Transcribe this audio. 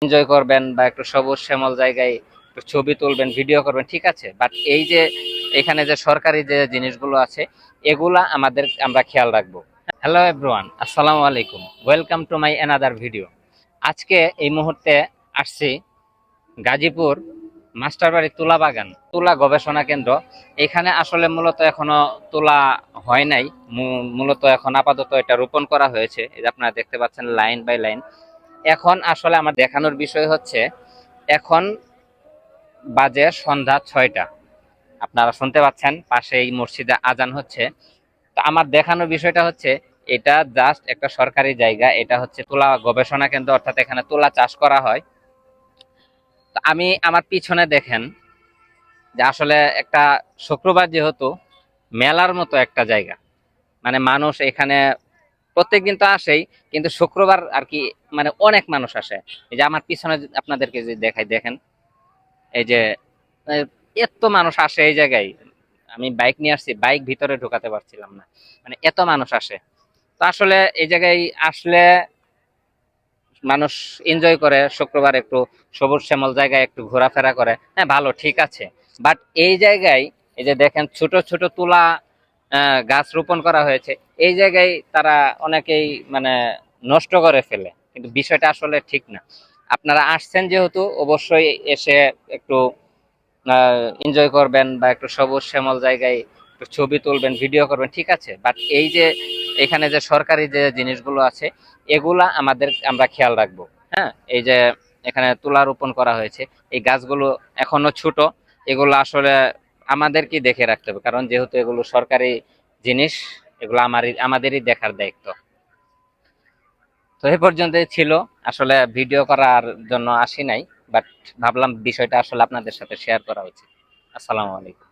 Enjoy করবেন বা একটু সবুজ শ্যামল জায়গায় একটু ছবি তুলবেন, ভিডিও করবেন, ঠিক আছে। বাট এই যে এখানে যে সরকারি যে জিনিসগুলো আছে এগুলা আমরা খেয়াল রাখবো। হ্যালো এভরিওয়ান, আসসালামু আলাইকুম, welcome to my another video. আজকে এই মুহূর্তে আসছি গাজীপুর মাস্টারবাড়ি তুলা বাগান, তুলা গবেষণা কেন্দ্র। এখানে আসলে মূলত এখনো তুলা হয় নাই, মূলত এখন আপাতত এটা রোপণ করা হয়েছে। এই যে আপনারা দেখতে পাচ্ছেন লাইন বাই লাইন। এখন আসলে আমার দেখানোর বিষয় হচ্ছে, এখন বাজে সন্ধ্যা 6টা, আপনারা শুনতে পাচ্ছেন পাশে এই মসজিদে আজান হচ্ছে। তো আমার দেখানোর বিষয়টা হচ্ছে, এটা জাস্ট একটা সরকারি জায়গা, এটা হচ্ছে তুলা গবেষণা কেন্দ্র, অর্থাৎ এখানে তুলা চাষ করা হয়। তো আমি আমার পিছনে দেখেন যে আসলে একটা শুক্রবার যেহেতু মেলার মতো একটা জায়গা, মানে মানুষ এখানে প্রত্যেকদিন তো আসেই, কিন্তু শুক্রবার আর কি মানে অনেক মানুষ আসে। এই যে আমার পিছনে আপনাদেরকে যে দেখাই, দেখেন এই যে আহ, এত মানুষ আসে এই জায়গায়। আমি বাইক নিয়ে আসছি, বাইক ভিতরে ঢোকাতে পারছিলাম না, মানে এত মানুষ আসে। তো আসলে এই জায়গায় আসলে মানুষ এনজয় করে, শুক্রবার একটু সবুজ শ্যামল জায়গায় একটু ঘোরাফেরা করে, হ্যাঁ ভালো, ঠিক আছে। বাট এই জায়গায় এই যে দেখেন ছোট ছোট তুলা গাছ রোপণ করা হয়েছে, এই জায়গায় তারা অনেকেই মানে নষ্ট করে ফেলে, কিন্তু বিষয়টা আসলে ঠিক না। আপনারা আসছেন যেহেতু অবশ্যই এসে একটু এনজয় করবেন বা একটু সবুজ শ্যামল জায়গায় একটু ছবি তুলবেন, ভিডিও করবেন, ঠিক আছে। বাট এই যে এখানে যে সরকারি যে জিনিসগুলো আছে এগুলা আমরা খেয়াল রাখবো। হ্যাঁ, এই যে এখানে তুলা রোপণ করা হয়েছে, এই গাছগুলো এখনো ছোট, এগুলো আসলে আমাদেরকে দেখে রাখতে হবে, কারণ যেহেতু এগুলো সরকারি জিনিস, এগুলো আমাদেরই দেখার দায়িত্ব। তো এই পর্যন্তই ছিল, আসলে ভিডিও করার জন্য আসি নাই, বাট ভাবলাম বিষয়টা আসলে আপনাদের সাথে শেয়ার করা উচিত। আসসালামু আলাইকুম।